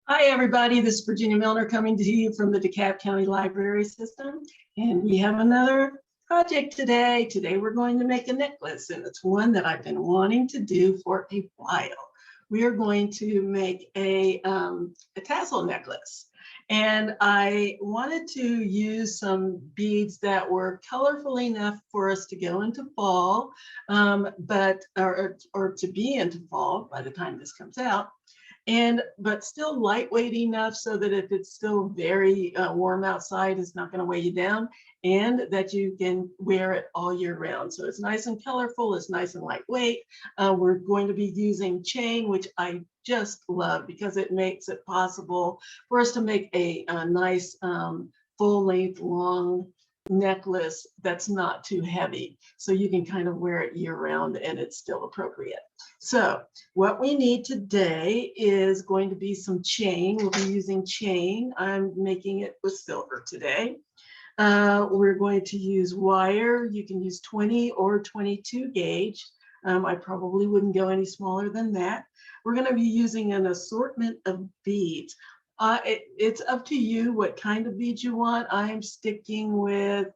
Hi, everybody. This is Virginia Milner coming to you from the DeKalb County Library System. And we have another project today. Today, we're going to make a necklace, and it's one that I've been wanting to do for a while. We are going to make a tassel necklace. And I wanted to use some beads that were colorful enough for us to go into fall, or to be into fall by the time this comes out. But still lightweight enough so that if it's still very warm outside, it's not going to weigh you down, and that you can wear it all year round. So it's nice and colorful, it's nice and lightweight. We're going to be using chain, which I just love because it makes it possible for us to make a nice full length long necklace that's not too heavy. So you can kind of wear it year round and it's still appropriate. So what we need today is going to be some chain. We'll be using chain. I'm making it with silver today. We're going to use wire. You can use 20 or 22 gauge. I probably wouldn't go any smaller than that. We're going to be using an assortment of beads. It's up to you what kind of beads you want. I'm sticking with,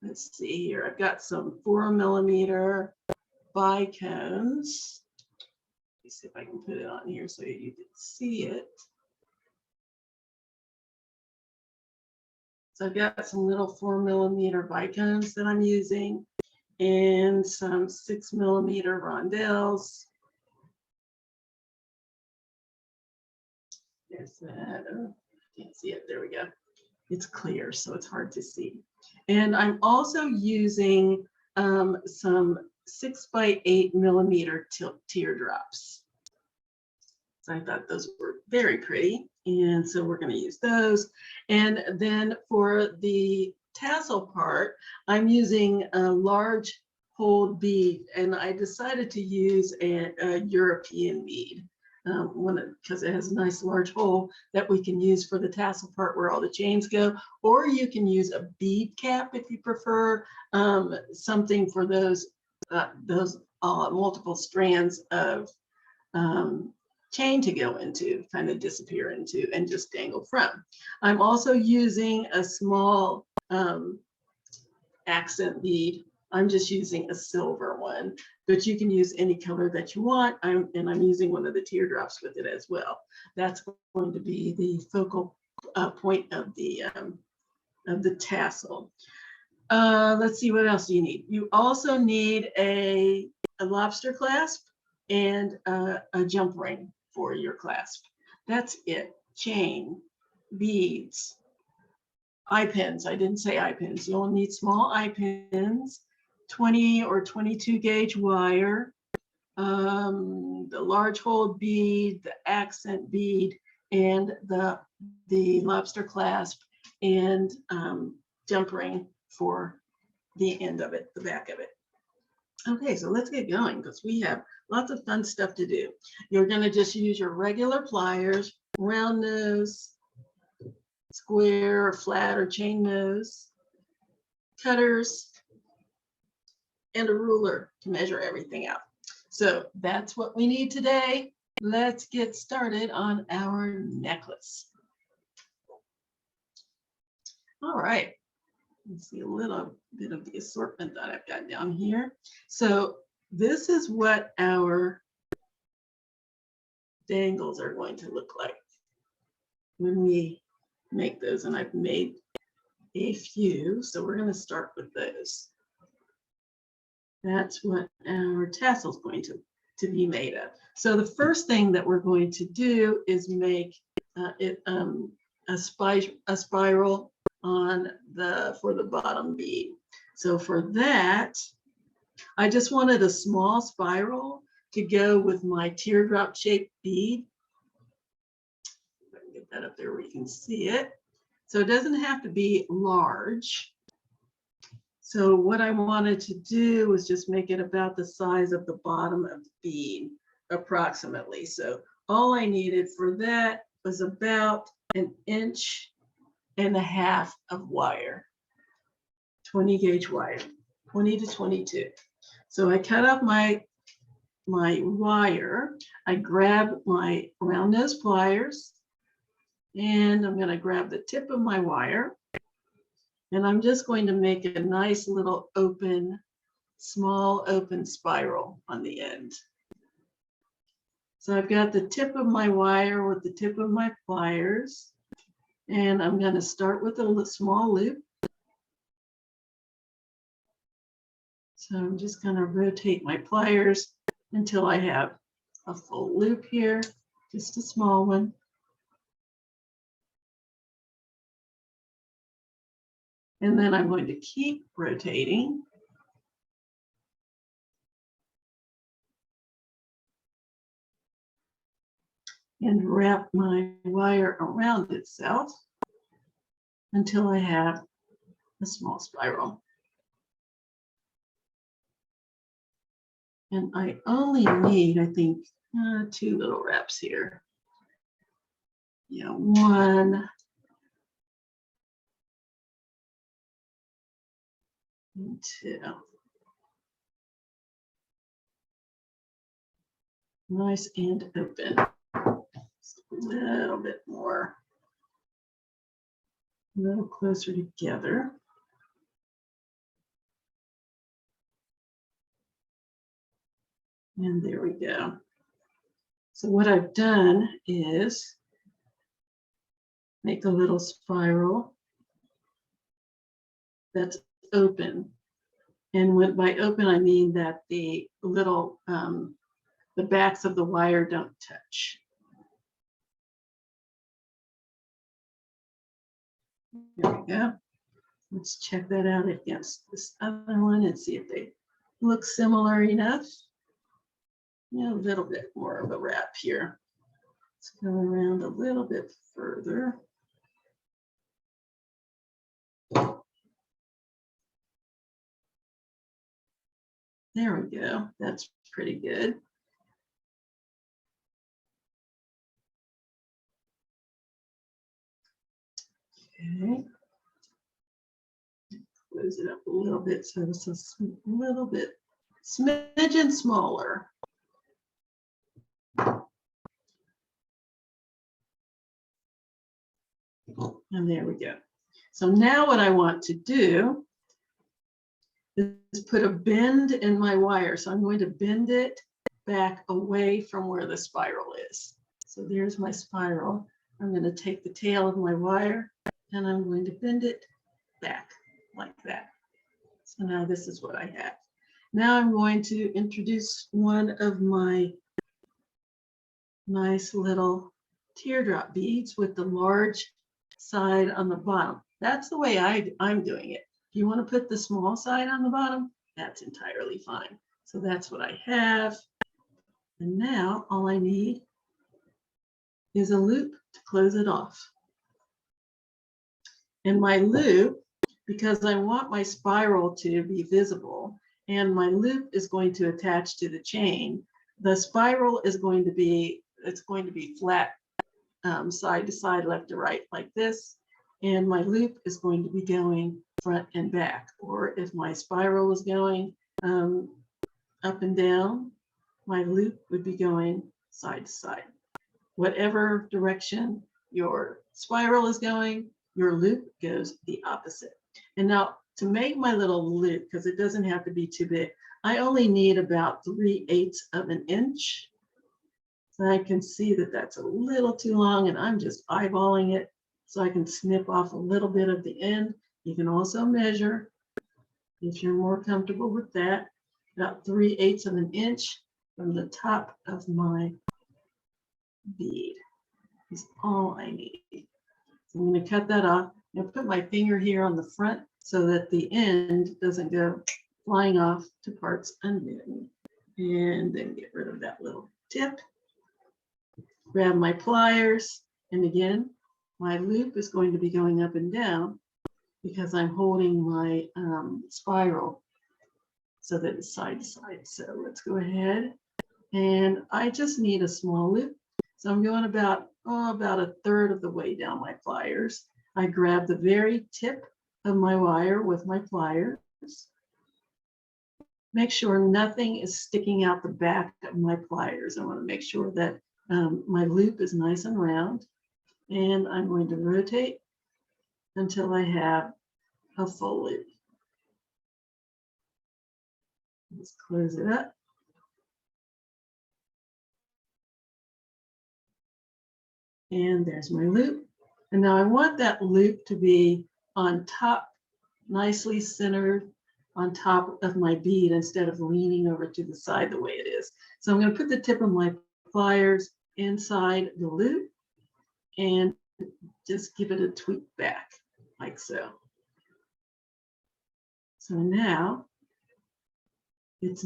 let's see here, I've got some 4mm bicones. Let me see if I can put it on here so you can see it. So I've got some little 4mm bicones that I'm using and some 6mm rondelles. There's that. Oh, can't see it. There we go. It's clear, so it's hard to see. And I'm also using some 6x8mm teardrops. So I thought those were very pretty. And so we're going to use those. And then for the tassel part, I'm using a large hold bead, and I decided to use a European bead. Because it has a nice large hole that we can use for the tassel part where all the chains go, or you can use a bead cap if you prefer something for those multiple strands of chain to go into, kind of disappear into, and just dangle from. I'm also using a small accent bead. I'm just using a silver one, but you can use any color that you want. I'm using one of the teardrops with it as well. That's going to be the focal point of the tassel. Let's see, what else do you need? You also need a lobster clasp and a jump ring for your clasp. That's it. Chain, beads, eye pins. I didn't say eye pins. You'll need small eye pins, 20 or 22 gauge wire, the large hold bead, the accent bead, and the lobster clasp and jump ring for the end of it, the back of it. Okay, so let's get going because we have lots of fun stuff to do. You're going to just use your regular pliers, round nose, square or flat or chain nose, cutters, and a ruler to measure everything out. So that's what we need today. Let's get started on our necklace. All right. Let's see a little bit of the assortment that I've got down here. So this is what our dangles are going to look like when we make those. And I've made a few, so we're going to start with those. That's what our tassel is going to be made of. So the first thing that we're going to do is make a spiral on for the bottom bead. So for that, I just wanted a small spiral to go with my teardrop shaped bead. If I can get that up there where you can see it. So it doesn't have to be large. So what I wanted to do was just make it about the size of the bottom of the bead, approximately. So all I needed for that was about 1.5 inches of wire, 20 gauge wire, 20 to 22. So I cut up my wire. I grab my round nose pliers And I'm going to grab the tip of my wire, and I'm just going to make a nice little open, small open spiral on the end. So I've got the tip of my wire with the tip of my pliers, and I'm going to start with a small loop. So I'm just going to rotate my pliers until I have a full loop here, just a small one. And then I'm going to keep rotating. And wrap my wire around itself until I have a small spiral. And I only need, I think, 2 little wraps here. Yeah, 1 and 2. Nice and open. Just a little bit more. A little closer together. And there we go. So what I've done is make a little spiral that's open. And by open, I mean that the little, the backs of the wire don't touch. There we go. Let's check that out against this other one and see if they look similar enough. Yeah, a little bit more of a wrap here. Let's go around a little bit further. There we go. That's pretty good. Okay. Close it up a little bit so it's a little bit smidgen smaller. And there we go. So now what I want to do is put a bend in my wire. So I'm going to bend it back away from where the spiral is. So there's my spiral. I'm going to take the tail of my wire and I'm going to bend it back like that. So now this is what I have. Now I'm going to introduce one of my nice little teardrop beads with the large side on the bottom. That's the way I'm doing it. If you want to put the small side on the bottom, that's entirely fine. So that's what I have. And now all I need is a loop to close it off. And my loop, because I want my spiral to be visible, and my loop is going to attach to the chain, the spiral is going to be, it's going to be flat side to side, left to right like this. And my loop is going to be going front and back. Or if my spiral is going up and down, my loop would be going side to side. Whatever direction your spiral is going, your loop goes the opposite. And now to make my little loop, because it doesn't have to be too big, I only need about 3/8 of an inch. So I can see that that's a little too long and I'm just eyeballing it. So I can snip off a little bit of the end. You can also measure, if you're more comfortable with that, about 3/8 of an inch from the top of my bead is all I need. So I'm going to cut that off. I'm going to put my finger here on the front so that the end doesn't go flying off to parts unknown. And then get rid of that little tip. Grab my pliers, and again, my loop is going to be going up and down because I'm holding my spiral so that it's side to side. So let's go ahead, and I just need a small loop. So I'm going about 1/3 of the way down my pliers. I grab the very tip of my wire with my pliers. Make sure nothing is sticking out the back of my pliers. I want to make sure that my loop is nice and round. And I'm going to rotate until I have a full loop. Let's close it up. And there's my loop. And now I want that loop to be on top, nicely centered on top of my bead instead of leaning over to the side the way it is. So I'm going to put the tip of my pliers inside the loop and just give it a tweak back like so. So now it's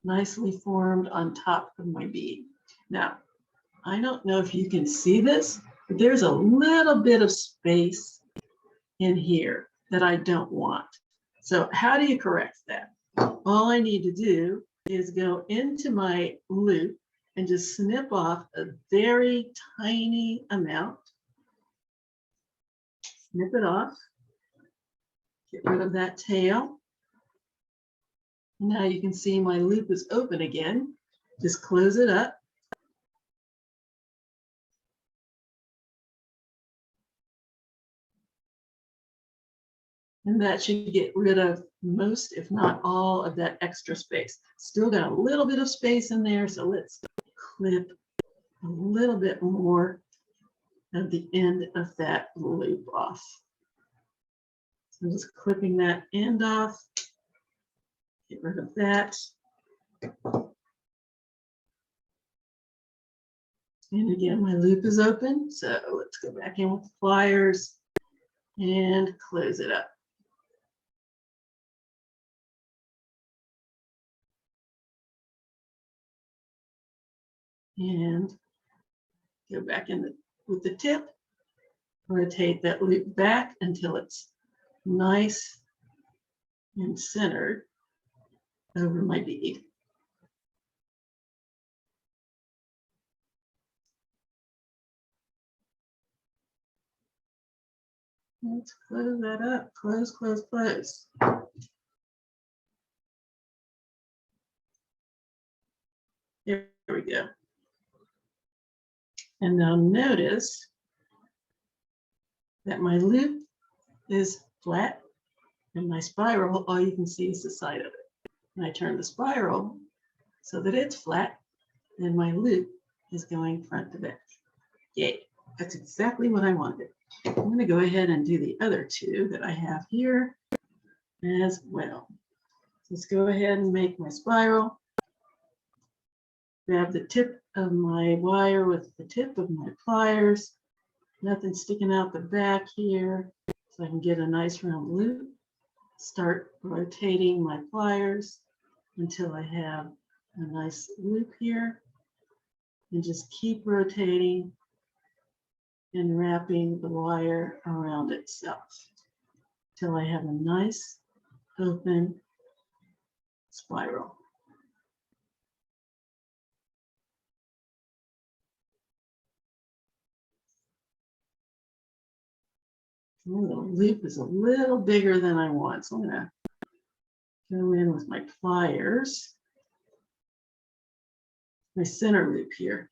nicely formed on top of my bead. Now, I don't know if you can see this, but there's a little bit of space in here that I don't want. So how do you correct that? All I need to do is go into my loop and just snip off a very tiny amount. Snip it off. Get rid of that tail. Now you can see my loop is open again. Just close it up. And that should get rid of most, if not all, of that extra space. Still got a little bit of space in there, so let's clip a little bit more of the end of that loop off. So I'm just clipping that end off. Get rid of that. And again, my loop is open, so let's go back in with the pliers and close it up. And go back in with the tip, rotate that loop back until it's nice and centered over my bead. Let's close that up. Close, close, close. There we go. And now notice that my loop is flat and my spiral, all you can see is the side of it. And I turn the spiral so that it's flat and my loop is going front to back. Yay, that's exactly what I wanted. I'm going to go ahead and do the other two that I have here as well. Let's go ahead and make my spiral. Grab the tip of my wire with the tip of my pliers. Nothing sticking out the back here, so I can get a nice round loop. Start rotating my pliers until I have a nice loop here. And just keep rotating and wrapping the wire around itself till I have a nice open spiral. And the loop is a little bigger than I want, so I'm going to go in with my pliers. My center loop here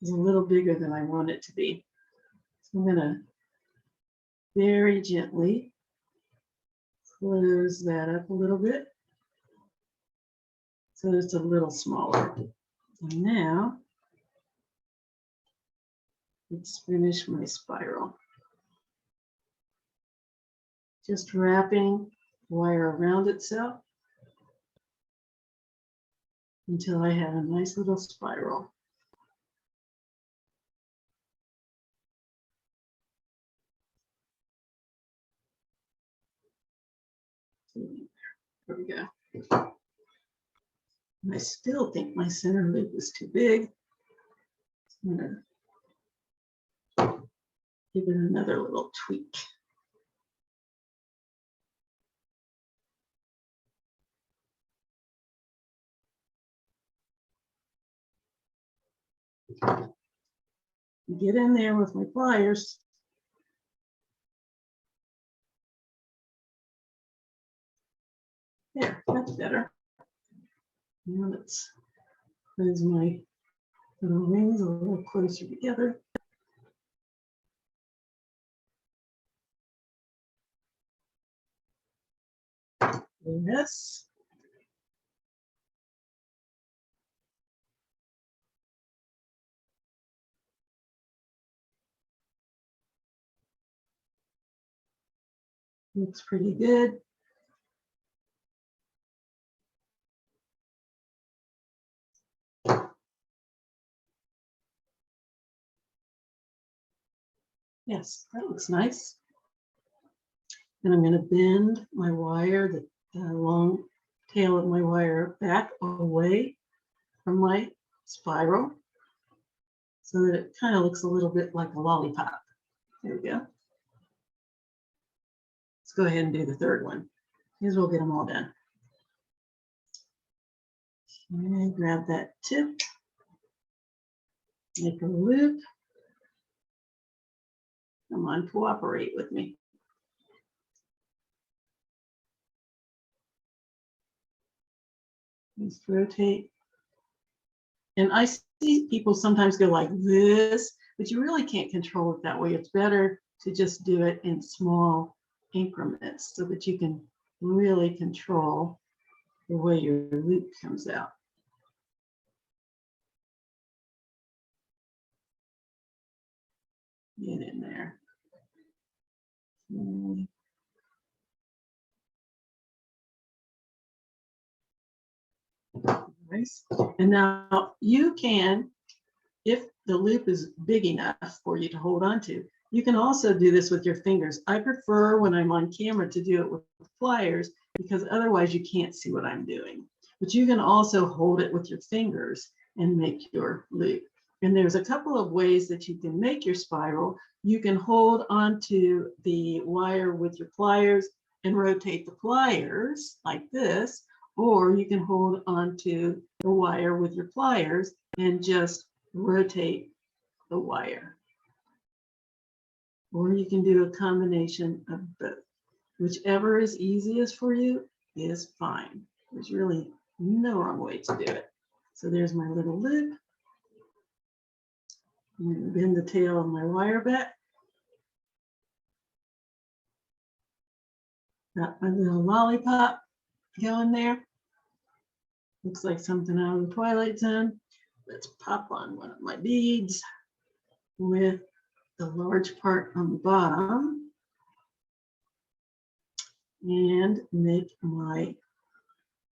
is a little bigger than I want it to be. So I'm going to very gently close that up a little bit so it's a little smaller. And now let's finish my spiral. Just wrapping wire around itself until I have a nice little spiral. There we go. And I still think my center loop is too big. I'm going to give it another little tweak. Get in there with my pliers. There, that's better. Now let's close my little rings a little closer together. Yes. Looks pretty good. Yes, that looks nice. And I'm going to bend my wire, the long tail of my wire, back away from my spiral so that it kind of looks a little bit like a lollipop. There we go. Let's go ahead and do the third one. Here's we'll get them all done. Okay, grab that tip, make a loop. Come on, cooperate with me. Just rotate. And I see people sometimes go like this, but you really can't control it that way. It's better to just do it in small increments so that you can really control the way your loop comes out. Get in there. Nice. And now you can, if the loop is big enough for you to hold on to, you can also do this with your fingers. I prefer when I'm on camera to do it with pliers because otherwise you can't see what I'm doing. But you can also hold it with your fingers and make your loop. And there's a couple of ways that you can make your spiral. You can hold onto the wire with your pliers and rotate the pliers like this, or you can hold onto the wire with your pliers and just rotate the wire. Or you can do a combination of both. Whichever is easiest for you is fine. There's really no wrong way to do it. So there's my little loop. I'm going to bend the tail of my wire back. Got my little lollipop going there. Looks like something out of the Twilight Zone. Let's pop on one of my beads with the large part on the bottom and make my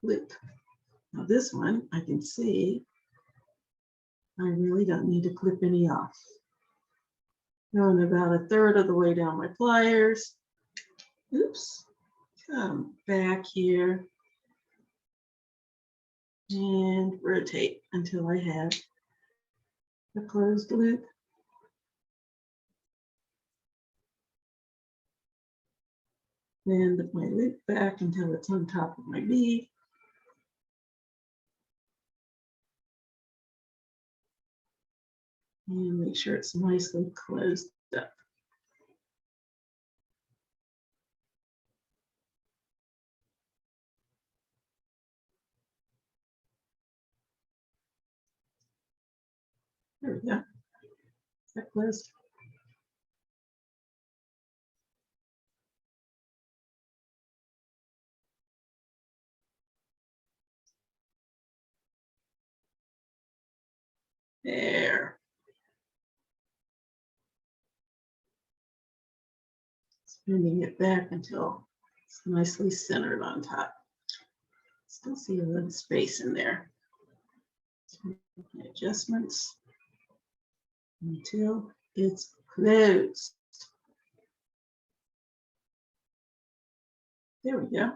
loop. Now this one I can see I really don't need to clip any off. Going about a third of the way down my pliers. Oops, come back here and rotate until I have the closed loop. Bend my loop back until it's on top of my bead. And make sure it's nicely closed up. There we go. Is that closed? There. Bending it back until it's nicely centered on top. Still see a little space in there. Adjustments until it's closed. There we go.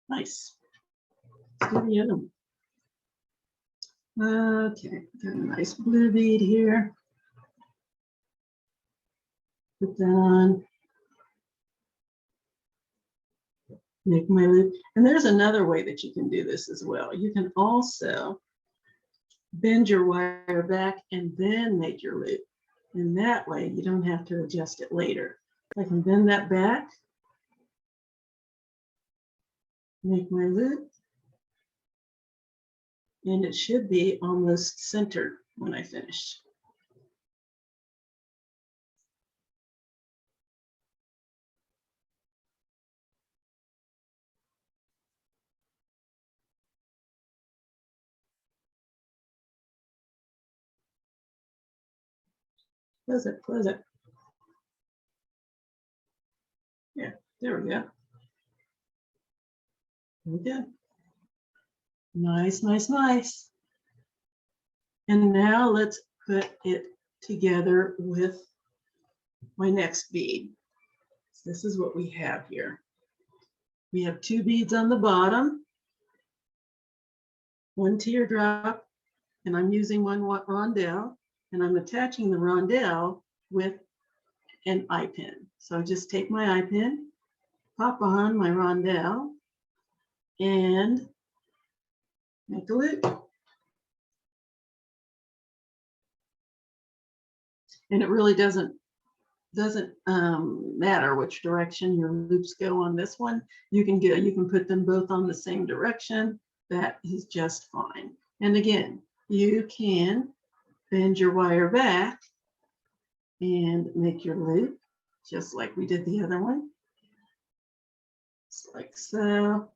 Nice. Let's do the other one. Okay, got a nice blue bead here. Put that on. Make my loop. And there's another way that you can do this as well. You can also bend your wire back and then make your loop. And that way you don't have to adjust it later. I can bend that back, make my loop, and it should be almost centered when I finish. Close it, close it. Yeah, there we go. There we go. Nice, nice, nice. And now let's put it together with my next bead. So this is what we have here. We have 2 beads on the bottom, 1 teardrop, and I'm using 1 rondelle, and I'm attaching the rondelle with an eye pin. So I just take my eye pin, pop on my rondelle, and make a loop. And it really doesn't matter which direction your loops go on this one. You can put them both on the same direction. That is just fine. And again, you can bend your wire back and make your loop just like we did the other one. Just like so.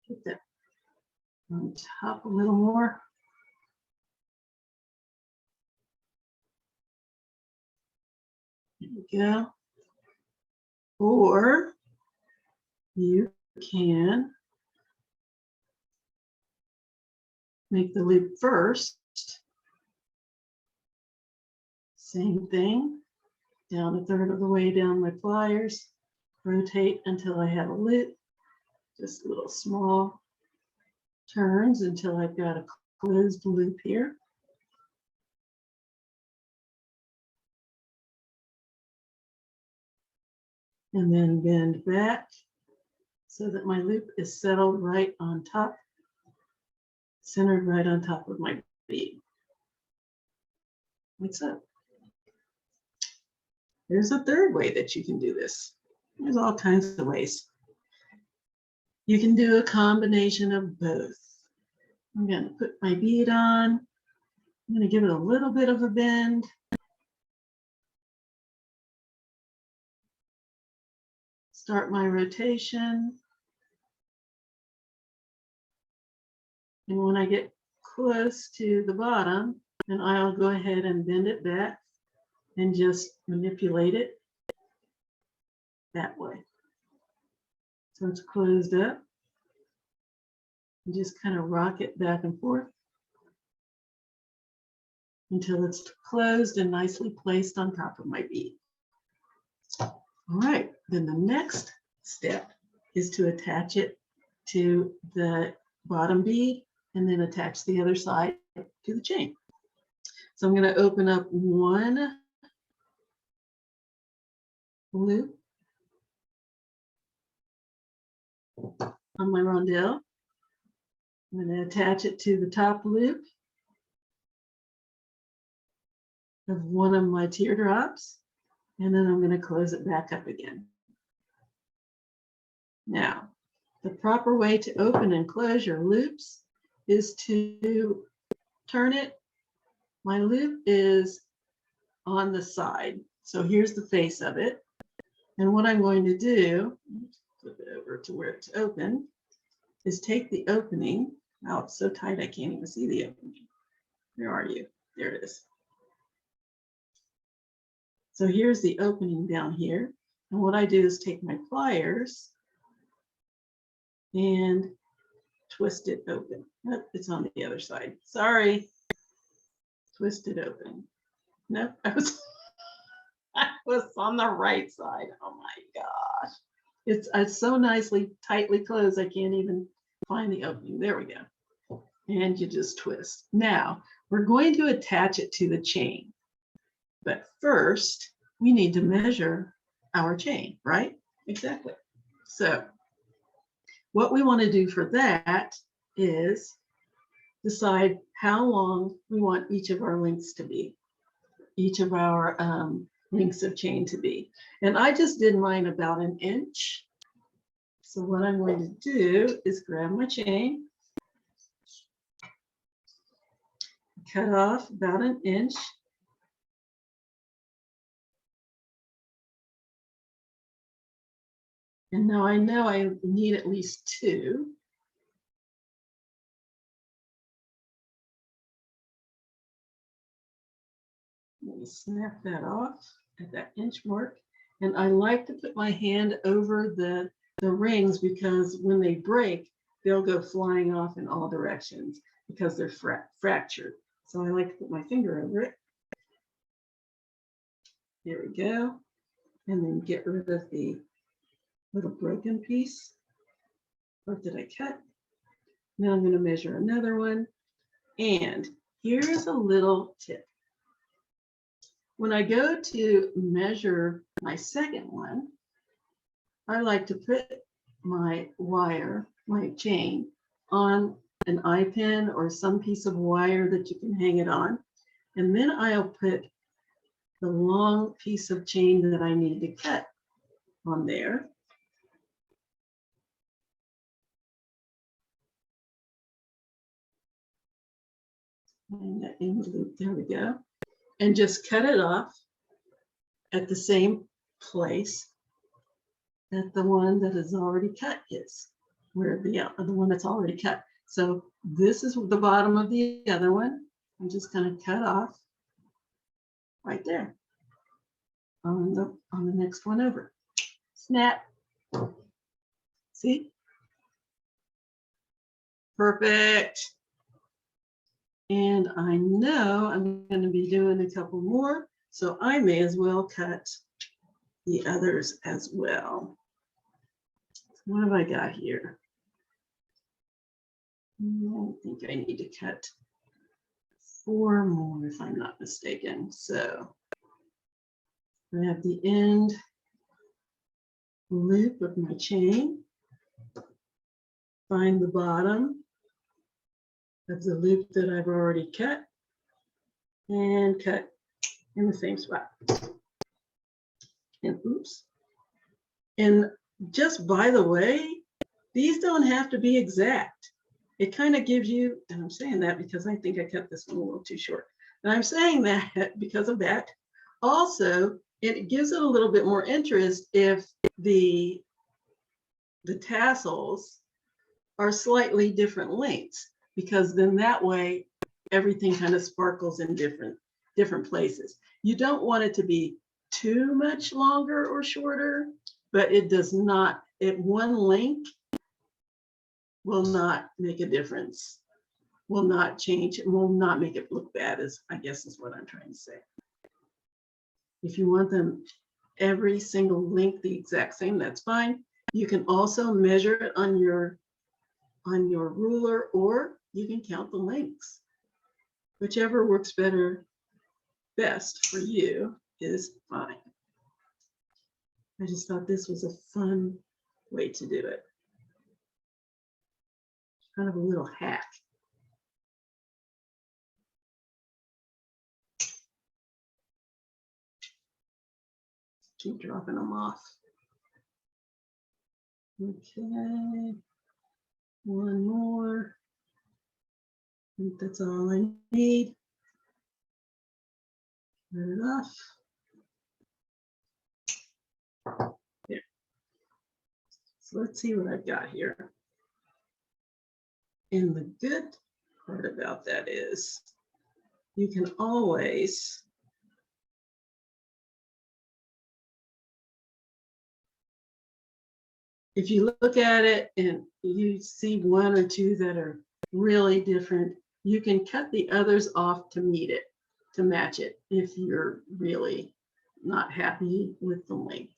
Get that on top a little more. There we go. Or you can make the loop first. Same thing, down a third of the way down my pliers, rotate until I have a loop, just little small turns until I've got a closed loop here. And then bend back so that my loop is settled right on top, centered right on top of my bead. Like so. There's a third way that you can do this. There's all kinds of ways. You can do a combination of both. I'm going to put my bead on. I'm going to give it a little bit of a bend. Start my rotation. And when I get close to the bottom, then I'll go ahead and bend it back and just manipulate it that way. So it's closed up. And just kind of rock it back and forth until it's closed and nicely placed on top of my bead. All right, then the next step is to attach it to the bottom bead and then attach the other side to the chain. So I'm going to open up 1 loop on my rondelle. I'm going to attach it to the top loop of 1 of my teardrops, and then I'm going to close it back up again. Now, the proper way to open and close your loops is to turn it. My loop is on the side. So here's the face of it. And what I'm going to do, flip it over to where it's open, is take the opening. Now it's so tight I can't even see the opening. Where are you? There it is. So here's the opening down here. And what I do is take my pliers and twist it open. Oh, it's on the other side. Sorry. Twist it open. Nope, I was on the right side. Oh my gosh. It's so nicely tightly closed I can't even find the opening. There we go. And you just twist. Now we're going to attach it to the chain. But first, we need to measure our chain, right? Exactly. So what we want to do for that is decide how long we want each of our links to be, each of our links of chain to be. And I just did mine about 1 inch. So what I'm going to do is grab my chain, cut off about 1 inch. And now I know I need at least 2. Let me snap that off at that inch mark. And I like to put my hand over the rings because when they break, they'll go flying off in all directions because they're fractured. So I like to put my finger over it. There we go. And then get rid of the little broken piece. What did I cut? Now I'm going to measure another one. And here's a little tip. When I go to measure my second one, I like to put my wire, my chain, on an eye pin or some piece of wire that you can hang it on. And then I'll put the long piece of chain that I need to cut on there. And that in the loop, there we go. And just cut it off at the same place that the one that is already cut is, where the one that's already cut. So this is the bottom of the other one. I'm just going to cut off right there on the next one over. Snap. See? Perfect. And I know I'm going to be doing a couple more, so I may as well cut the others as well. What have I got here? I think I need to cut 4 more if I'm not mistaken. So I have the end loop of my chain, find the bottom of the loop that I've already cut, and cut in the same spot. And oops. And just by the way, these don't have to be exact. It kind of gives you, and I'm saying that because I think I cut this one a little too short. And I'm saying that because of that. Also, it gives it a little bit more interest if the tassels are slightly different lengths, because then that way everything kind of sparkles in different places. You don't want it to be too much longer or shorter, but it does not, at one length will not make a difference, will not change, it will not make it look bad, is I guess is what I'm trying to say. If you want them every single length the exact same, that's fine. You can also measure it on your ruler, or you can count the lengths. Whichever works best for you is fine. I just thought this was a fun way to do it. Kind of a little hack. Keep dropping them off. Okay, one more. I think that's all I need. Turn it off. There. So let's see what I've got here. And the good part about that is you can always if you look at it and you see 1 or 2 that are really different, you can cut the others off to meet it, to match it, if you're really not happy with the length.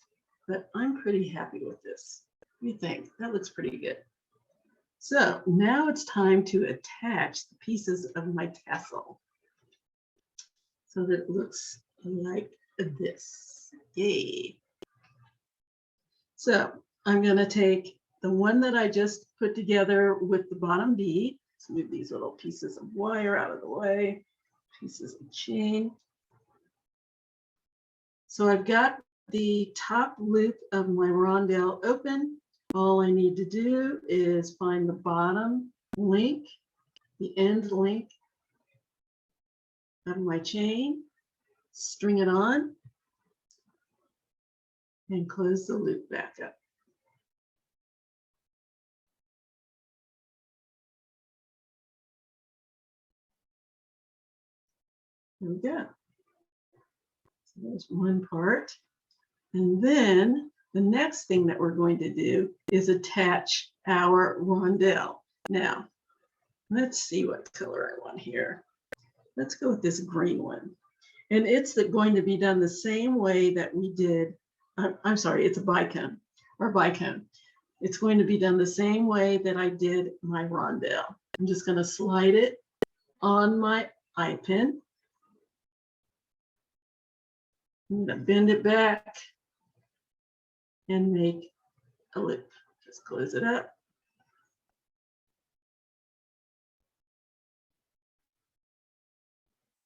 But I'm pretty happy with this. What do you think? That looks pretty good. So now it's time to attach the pieces of my tassel so that it looks like this. Yay. So I'm going to take the one that I just put together with the bottom bead. Let's move these little pieces of wire out of the way, pieces of chain. So I've got the top loop of my rondelle open. All I need to do is find the bottom link, the end link of my chain, string it on, and close the loop back up. There we go. So there's one part. And then the next thing that we're going to do is attach our rondelle. Now, let's see what color I want here. Let's go with this green one. And it's going to be done the same way that we did. I'm sorry, it's a bicone or bicone. It's going to be done the same way that I did my rondelle. I'm just going to slide it on my eye pin. I'm going to bend it back and make a loop. Just close it up.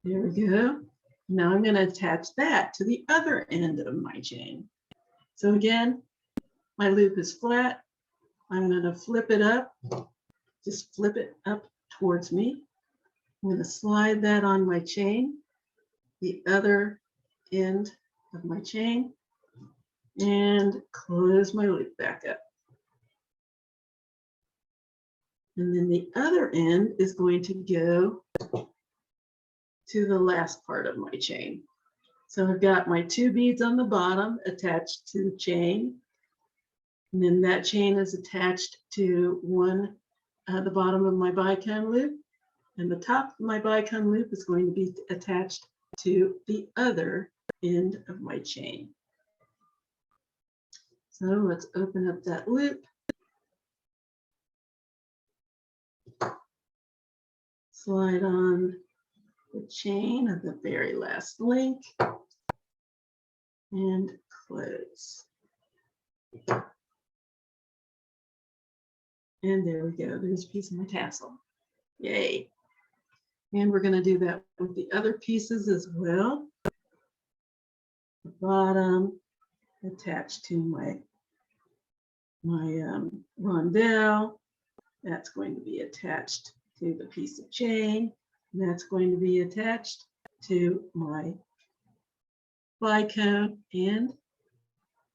There we go. Now I'm going to attach that to the other end of my chain. So again, my loop is flat. I'm going to flip it up. Just flip it up towards me. I'm going to slide that on my chain, the other end of my chain, and close my loop back up. And then the other end is going to go to the last part of my chain. So I've got my 2 beads on the bottom attached to the chain. And then that chain is attached to the bottom of my bicone loop. And the top of my bicone loop is going to be attached to the other end of my chain. So let's open up that loop. Slide on the chain of the very last link and close. And there we go. There's a piece of my tassel. Yay. And we're going to do that with the other pieces as well. The bottom attached to my rondelle. That's going to be attached to the piece of chain. And that's going to be attached to my bicone and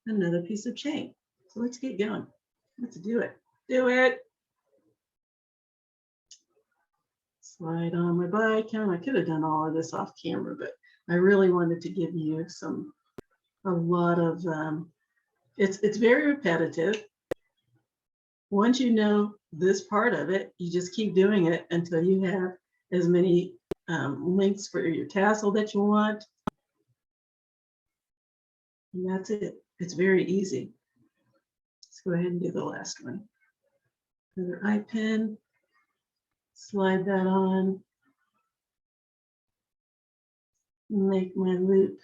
another piece of chain. So let's get going. Let's do it. Do it. Slide on my bicone. I could have done all of this off camera, but I really wanted to give you a lot of, it's very repetitive. Once you know this part of it, you just keep doing it until you have as many links for your tassel that you want. And that's it. It's very easy. Let's go ahead and do the last one. Another eye pin. Slide that on. Make my loop.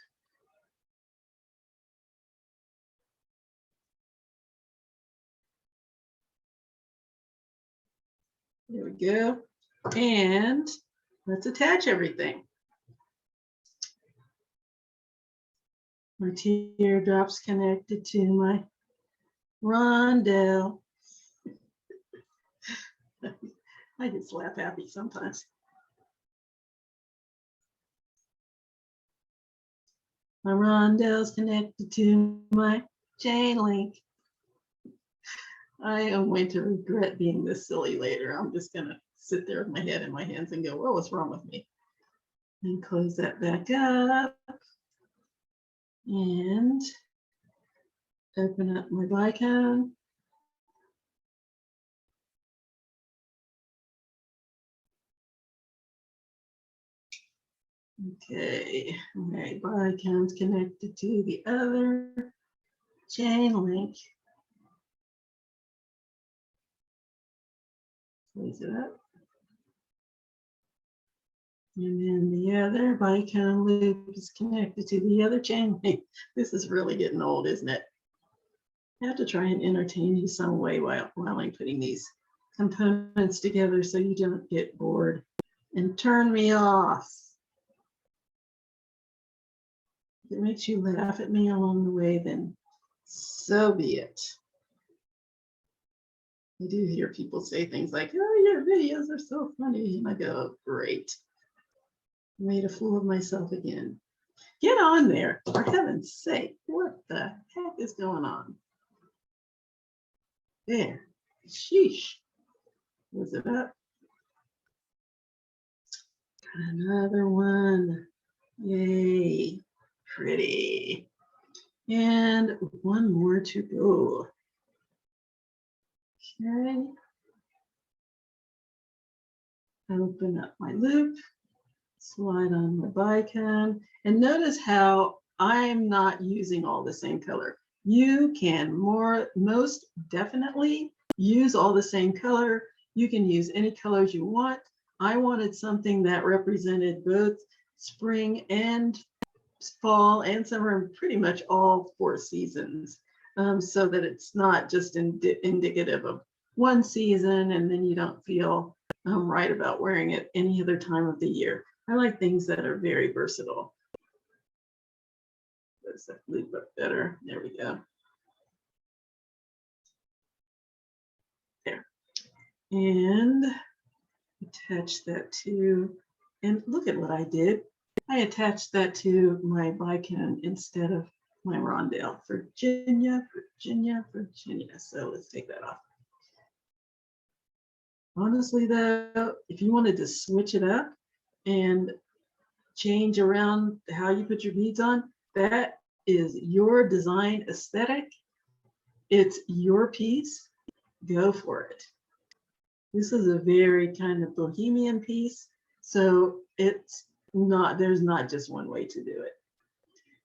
There we go. And let's attach everything. My teardrops connected to my rondelle. I just laugh happy sometimes. My rondelle is connected to my chain link. I am going to regret being this silly later. I'm just going to sit there with my head in my hands and go, well, what's wrong with me? And close that back up. And open up my bicone. Okay, my bicone's connected to the other chain link. Close it up. And then the other bicone loop is connected to the other chain link. This is really getting old, isn't it? I have to try and entertain you some way while I'm putting these components together so you don't get bored and turn me off. If it makes you laugh at me along the way, then so be it. I do hear people say things like, oh, your videos are so funny. And I go, great. I made a fool of myself again. Get on there, for heaven's sake. What the heck is going on? There. Sheesh. Was it up? Another one. Yay, pretty. And one more to go. Okay. Open up my loop, slide on my Bicon, and notice how I'm not using all the same color. You can most definitely use all the same color. You can use any colors you want. I wanted something that represented both spring and fall and summer, and pretty much all 4 seasons, so that it's not just indicative of one season and then you don't feel right about wearing it any other time of the year. I like things that are very versatile. Does that loop up better? There we go. There. And attach that to, and look at what I did. I attached that to my Bicon instead of my rondelle. Virginia, Virginia, Virginia. So let's take that off. Honestly, though, if you wanted to switch it up and change around how you put your beads on, that is your design aesthetic. It's your piece. Go for it. This is a very kind of bohemian piece, so it's not, there's not just one way to do it.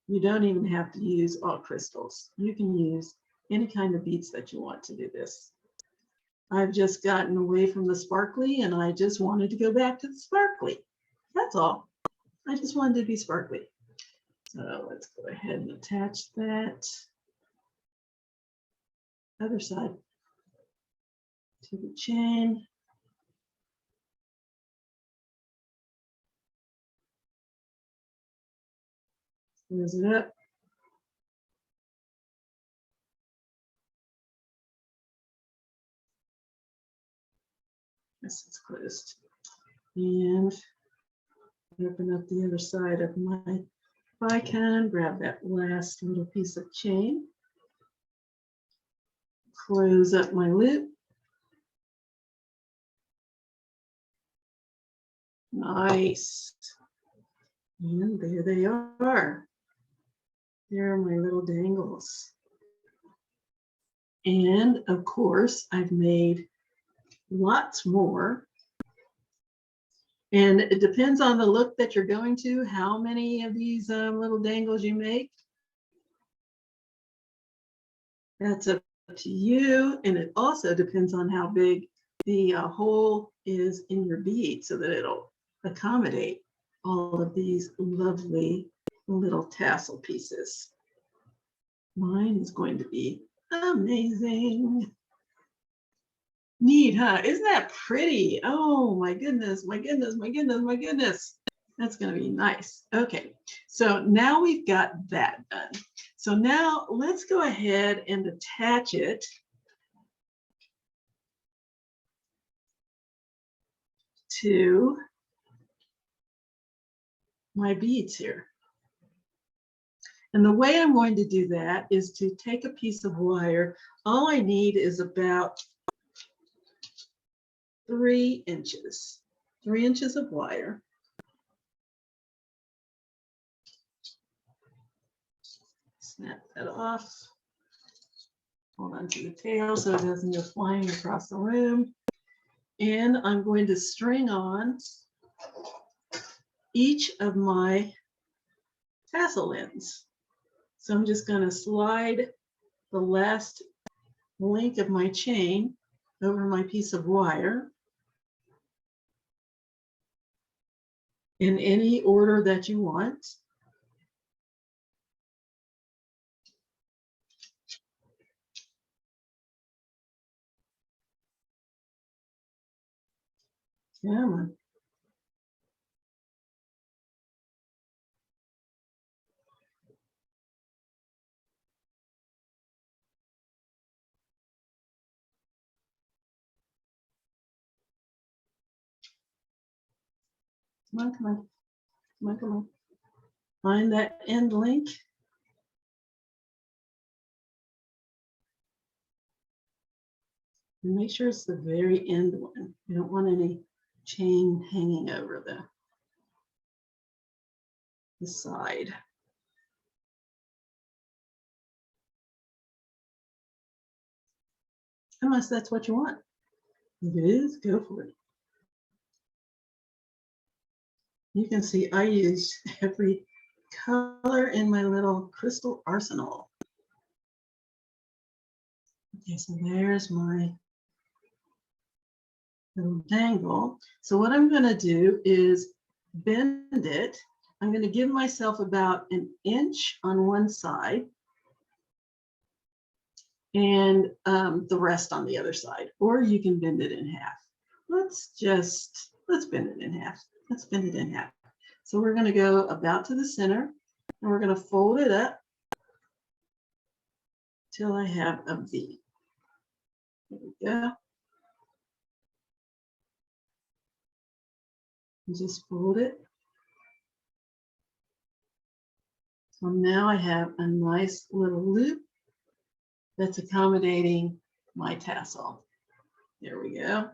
You don't even have to use all crystals. You can use any kind of beads that you want to do this. I've just gotten away from the sparkly and I just wanted to go back to the sparkly. That's all. I just wanted to be sparkly. So let's go ahead and attach that other side to the chain. Close it up. This is closed. And open up the other side of my Bicon, grab that last little piece of chain, close up my loop. Nice. And there they are. There are my little dangles. And of course, I've made lots more. And it depends on the look that you're going to, how many of these little dangles you make. That's up to you. And it also depends on how big the hole is in your bead so that it'll accommodate all of these lovely little tassel pieces. Mine is going to be amazing. Neat, huh? Isn't that pretty? Oh my goodness, my goodness, my goodness, my goodness. That's going to be nice. Okay, so now we've got that done. So now let's go ahead and attach it to my beads here. And the way I'm going to do that is to take a piece of wire. All I need is about 3 inches, 3 inches of wire. Snap that off. Hold on to the tail so it doesn't go flying across the room. And I'm going to string on each of my tassel ends. So I'm just going to slide the last link of my chain over my piece of wire in any order that you want. Come on. Come on, come on, come on, come on. Find that end link. And make sure it's the very end one. You don't want any chain hanging over the side. Unless that's what you want. If it is, go for it. You can see I use every color in my little crystal arsenal. Okay, so there's my little dangle. So what I'm going to do is bend it. I'm going to give myself about an inch on one side and the rest on the other side, or you can bend it in half. Let's bend it in half. Let's bend it in half. So we're going to go about to the center and we're going to fold it up till I have a V. There we go. And just fold it. So now I have a nice little loop that's accommodating my tassel. There we go.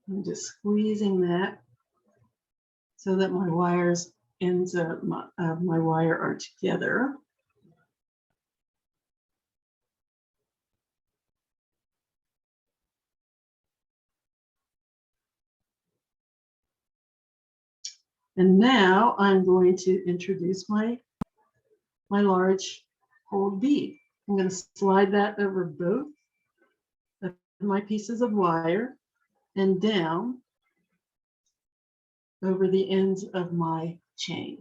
I'm just squeezing that so that my wires, ends of my wire are together. And now I'm going to introduce my large hold bead. I'm going to slide that over both of my pieces of wire and down over the ends of my chain.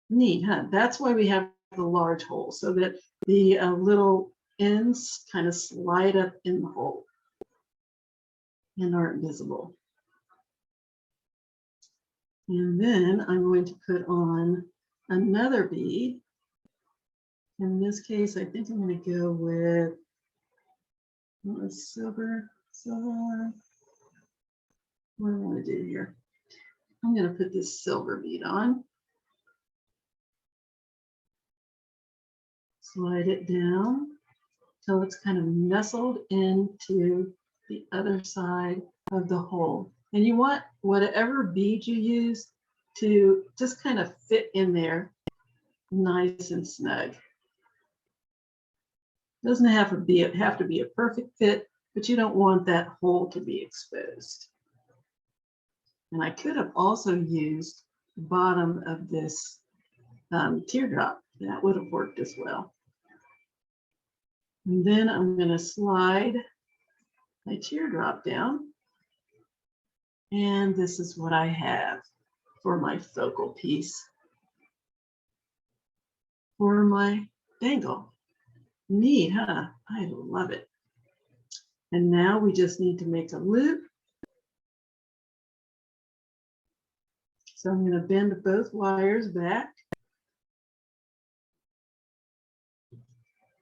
Neat, huh? That's why we have the large hole, so that the little ends kind of slide up in the hole and aren't visible. And then I'm going to put on another bead. In this case, I think I'm going to go with silver. What do I want to do here? I'm going to put this silver bead on. Slide it down till it's kind of nestled into the other side of the hole. And you want whatever bead you use to just kind of fit in there nice and snug. Doesn't have to be a perfect fit, but you don't want that hole to be exposed. And I could have also used the bottom of this teardrop. That would have worked as well. And then I'm going to slide my teardrop down. And this is what I have for my focal piece for my dangle. Neat, huh? I love it. And now we just need to make a loop. So I'm going to bend both wires back.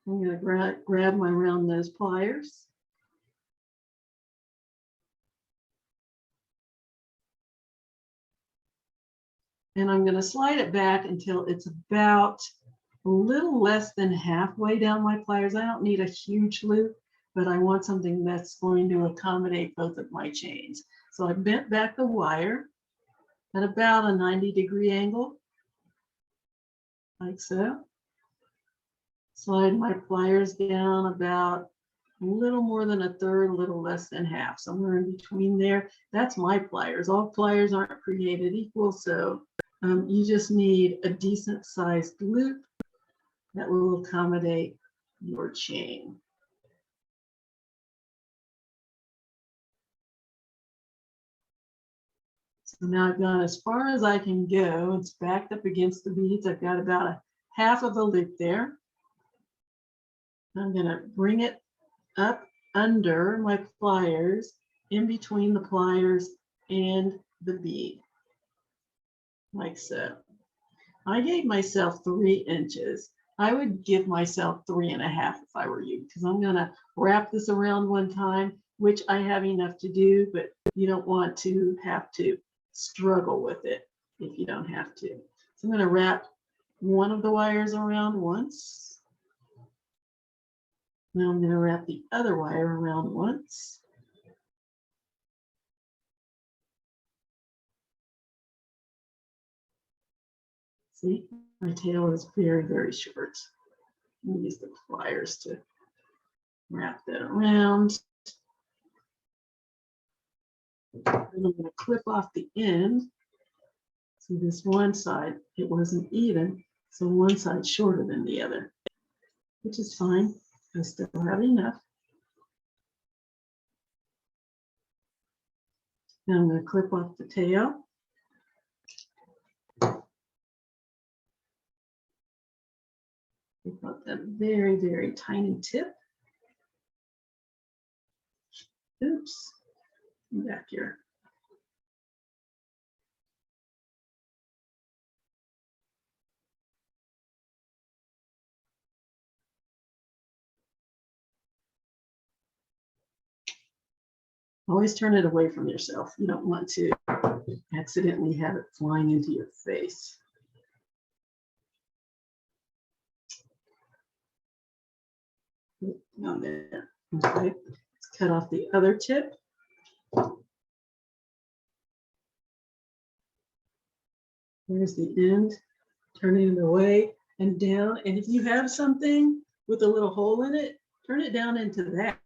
I'm going to grab my round nose pliers. And I'm going to slide it back until it's about a little less than halfway down my pliers. I don't need a huge loop, but I want something that's going to accommodate both of my chains. So I bent back the wire at about a 90-degree angle, like so. Slide my pliers down about a little more than a third, a little less than half, somewhere in between there. That's my pliers. All pliers aren't created equal, so you just need a decent sized loop that will accommodate your chain. So now I've gone as far as I can go. It's backed up against the beads. I've got about a half of a loop there. I'm going to bring it up under my pliers, in between the pliers and the bead, like so. I gave myself 3 inches. I would give myself 3.5 if I were you, because I'm going to wrap this around one time, which I have enough to do, but you don't want to have to struggle with it if you don't have to. So I'm going to wrap one of the wires around once. Now I'm going to wrap the other wire around once. See, my tail is very, very short. I'm use the pliers to wrap that around. And I'm going to clip off the end. See, this one side, it wasn't even, so one side's shorter than the other, which is fine. I still have enough. Now I'm going to clip off the tail. Clip off that very, very tiny tip. Oops, back here. Always turn it away from yourself. You don't want to accidentally have it flying into your face. Down there. Okay, let's cut off the other tip. Here's the end. Turning it away and down. And if you have something with a little hole in it, turn it down into that.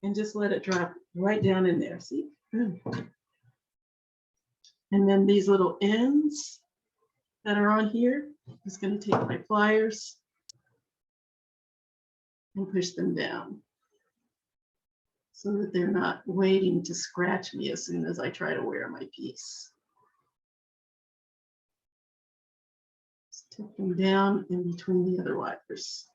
And just let it drop right down in there. See? And then these little ends that are on here, I'm just going to take my pliers and push them down so that they're not waiting to scratch me as soon as I try to wear my piece. Just tuck them down in between the other wires.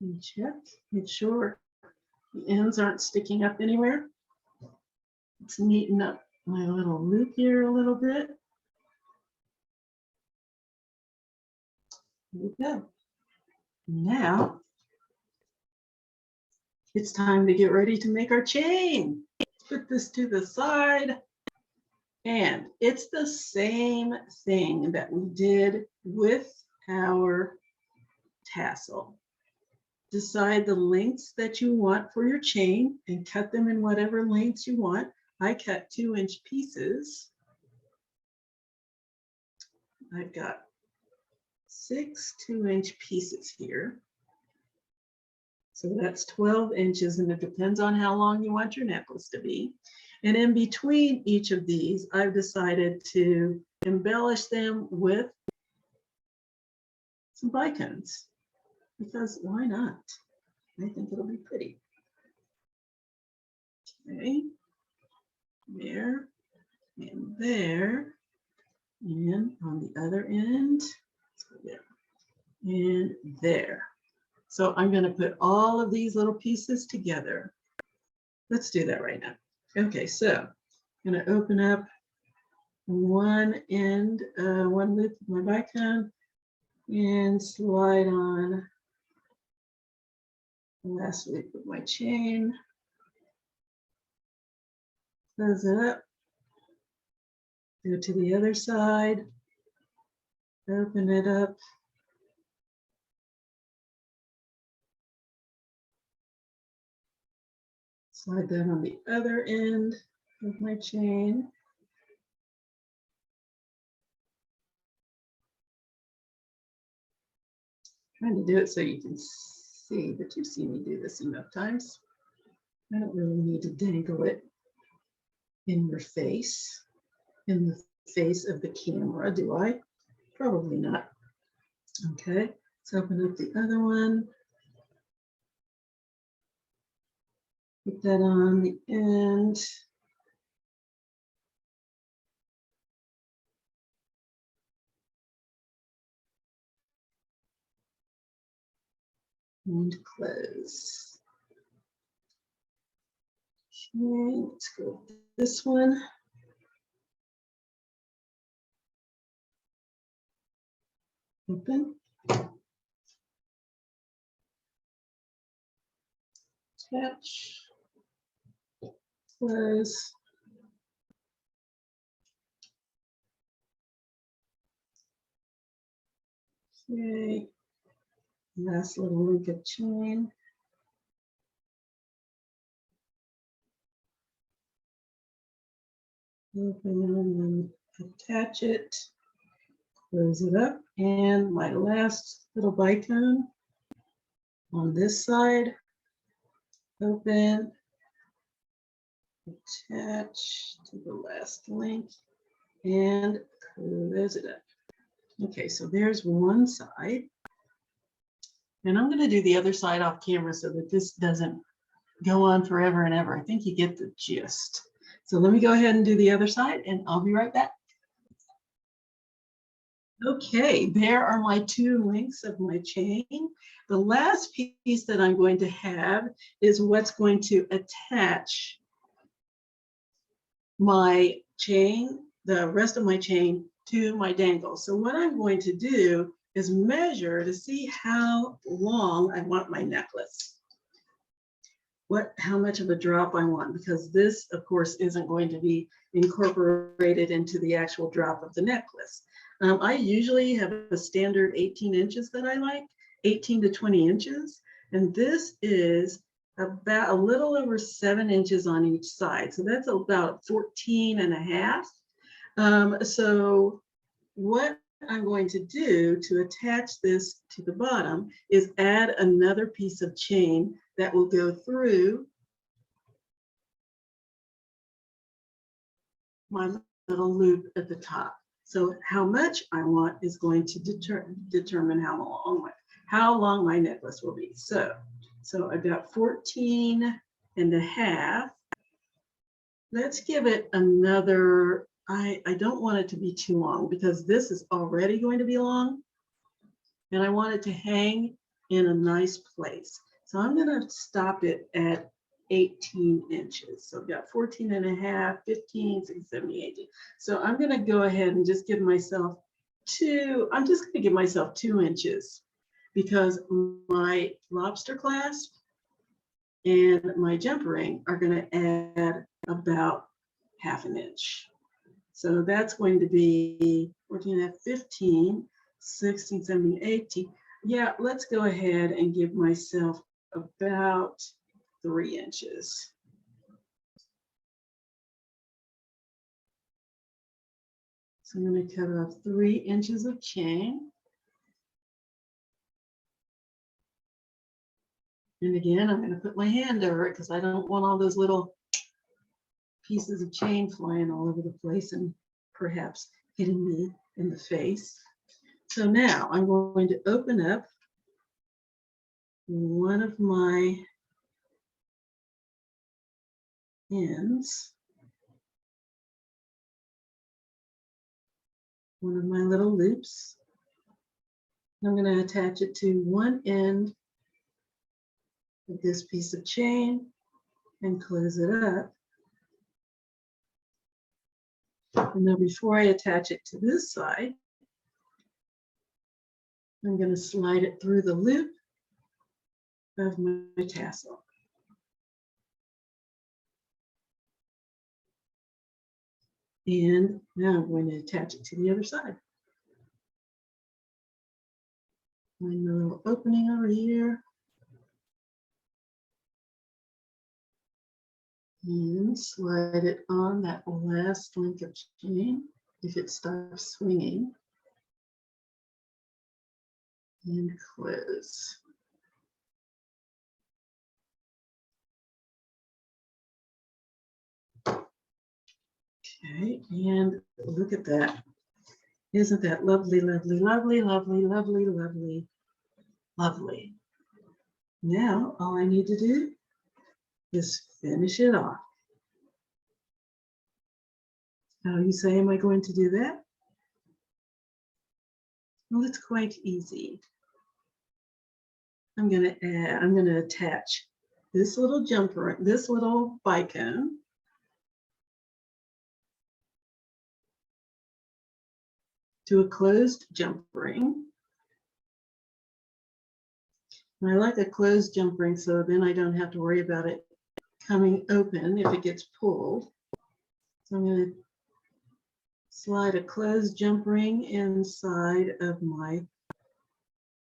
And check, make sure the ends aren't sticking up anywhere. Let's neaten up my little loop here a little bit. There we go. Now it's time to get ready to make our chain. Put this to the side. And it's the same thing that we did with our tassel. Decide the lengths that you want for your chain and cut them in whatever lengths you want. I cut 2-inch pieces. I've got 6 2-inch pieces here. So that's 12 inches, and it depends on how long you want your necklace to be. And in between each of these, I've decided to embellish them with some bicones, because why not? I think it'll be pretty. Okay, there and there, and on the other end, let's go there and there. So I'm going to put all of these little pieces together. Let's do that right now. Okay, so I'm going to open up one end, one loop of my bicone, and slide on the last loop of my chain. Close it up. Go to the other side. Open it up. Slide that on the other end of my chain. Trying to do it so you can see, but you've seen me do this enough times. I don't really need to dangle it in your face, in the face of the camera, do I? Probably not. Okay, let's open up the other one. Put that on the end. And close. Okay, let's go with this one. Open. Attach. close. Okay, last little link of chain. Open and then attach it, close it up, and my last little bicone on this side, open, attach to the last link, and close it up. Okay, so there's one side. And I'm going to do the other side off camera so that this doesn't go on forever and ever. I think you get the gist. So let me go ahead and do the other side, and I'll be right back. Okay, there are my two links of my chain. The last piece that I'm going to have is what's going to attach my chain, the rest of my chain, to my dangle. So what I'm going to do is measure to see how long I want my necklace. How much of a drop I want, because this, of course, isn't going to be incorporated into the actual drop of the necklace. I usually have a standard 18 inches that I like, 18 to 20 inches. And this is about a little over 7 inches on each side. So that's about 14 and a half. So what I'm going to do to attach this to the bottom is add another piece of chain that will go through my little loop at the top. So how much I want is going to determine how long my necklace will be. So I've got 14 and a half. Let's give it another, I don't want it to be too long because this is already going to be long and I want it to hang in a nice place. So I'm going to stop it at 18 inches. So I've got 14 and a half, 15, 16, 17, 18. So I'm going to go ahead and just give myself 2 inches because my lobster clasp and my jump ring are going to add about ½ an inch. So that's going to be 14 and a half, 15, 16, 17, 18. Yeah, let's go ahead and give myself about 3 inches. So I'm going to cut off 3 inches of chain. And again, I'm going to put my hand over it because I don't want all those little pieces of chain flying all over the place and perhaps hitting me in the face. So now I'm going to open up one of my ends, one of my little loops. I'm going to attach it to one end of this piece of chain and close it up. And now before I attach it to this side, I'm going to slide it through the loop of my tassel. And now I'm going to attach it to the other side. Find a little opening over here. And slide it on that last link of chain if it stops swinging. And close. Okay, and look at that. Isn't that lovely, lovely, lovely, lovely, lovely, lovely, lovely? Now, all I need to do is finish it off. How you say, am I going to do that? Well, it's quite easy. I'm going to attach this little jumper, this little bicone to a closed jump ring. And I like a closed jump ring so then I don't have to worry about it coming open if it gets pulled. So I'm going to slide a closed jump ring inside of my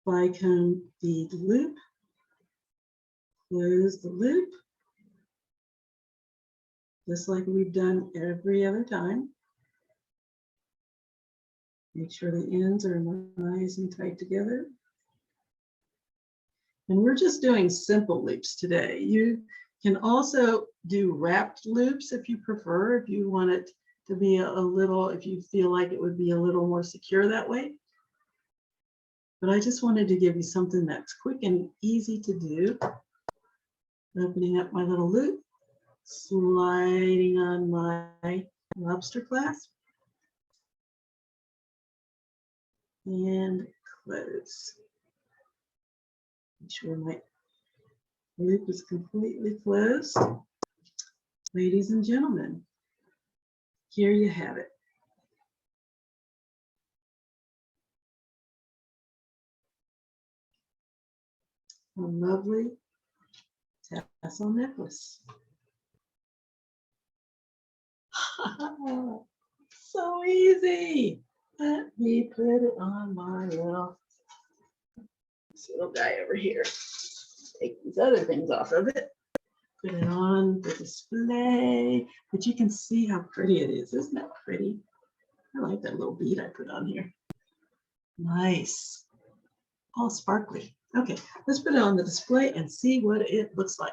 bicone bead loop. Close the loop, just like we've done every other time. Make sure the ends are nice and tight together. And we're just doing simple loops today. You can also do wrapped loops if you prefer, if you want it to be a little, if you feel like it would be a little more secure that way. But I just wanted to give you something that's quick and easy to do. Opening up my little loop, sliding on my lobster clasp, and close. Make sure my loop is completely closed. Ladies and gentlemen, here you have it. A lovely tassel necklace. So easy. Let me put it on my little guy over here. Take these other things off of it. Put it on the display. But you can see how pretty it is. Isn't that pretty? I like that little bead I put on here. Nice. All sparkly. Okay, let's put it on the display and see what it looks like.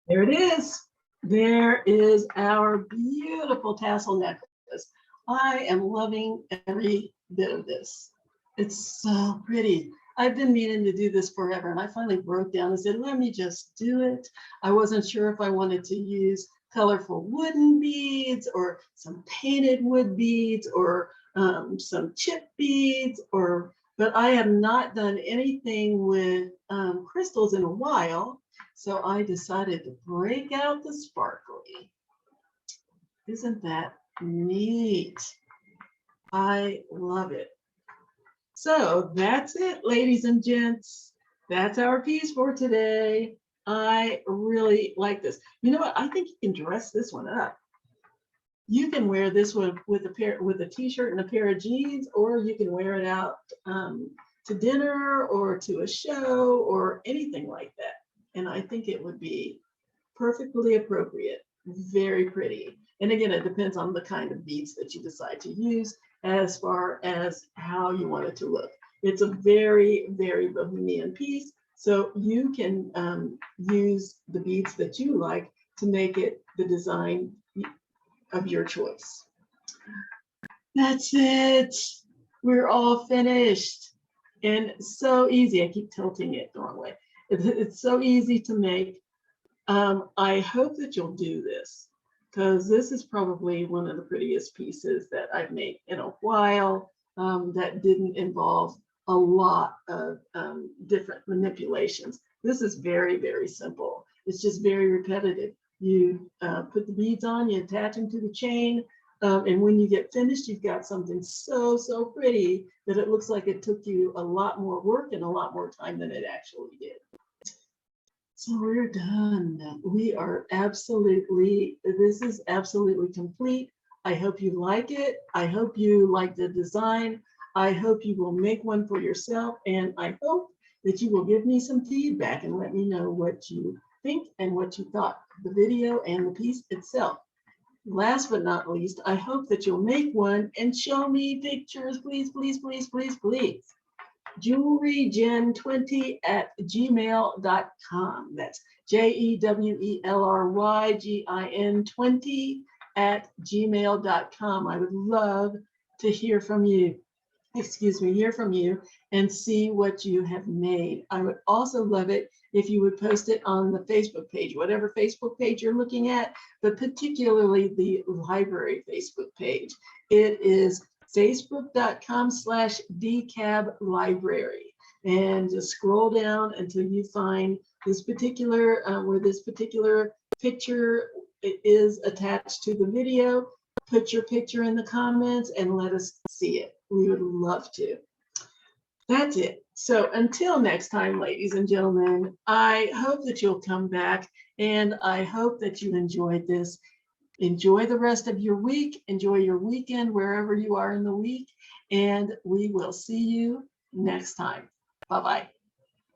There it is. There is our beautiful tassel necklace. I am loving every bit of this. It's so pretty. I've been meaning to do this forever, and I finally broke down and said, let me just do it. I wasn't sure if I wanted to use colorful wooden beads or some painted wood beads or some chip beads, but I have not done anything with crystals in a while. So I decided to break out the sparkly. Isn't that neat? I love it. So that's it, ladies and gents. That's our piece for today. I really like this. You know what? I think you can dress this one up. You can wear this one with a t-shirt and a pair of jeans, or you can wear it out to dinner or to a show or anything like that. And I think it would be perfectly appropriate, very pretty. And again, it depends on the kind of beads that you decide to use as far as how you want it to look. It's a very, very bohemian piece. So you can use the beads that you like to make it the design of your choice. That's it. We're all finished. And so easy. I keep tilting it the wrong way. It's so easy to make. I hope that you'll do this, because this is probably one of the prettiest pieces that I've made in a while that didn't involve a lot of different manipulations. This is very, very simple. It's just very repetitive. You put the beads on, you attach them to the chain, and when you get finished, you've got something so, so pretty that it looks like it took you a lot more work and a lot more time than it actually did. So we're done. We are absolutely, this is absolutely complete. I hope you like it. I hope you like the design. I hope you will make one for yourself. And I hope that you will give me some feedback and let me know what you think and what you thought of the video and the piece itself. Last but not least, I hope that you'll make one and show me pictures, please, please, please, please, please. jewelrygin20@gmail.com. That's JEWELRYGIN20@gmail.com. I would love to hear from you. Hear from you and see what you have made. I would also love it if you would post it on the Facebook page, whatever Facebook page you're looking at, but particularly the library Facebook page. It is facebook.com/DCAB-library. And just scroll down until you find this particular, where this particular picture is attached to the video. Put your picture in the comments and let us see it. We would love to. That's it. So until next time, ladies and gentlemen, I hope that you'll come back, and I hope that you enjoyed this. Enjoy the rest of your week. Enjoy your weekend wherever you are in the week, and we will see you next time. Bye-bye.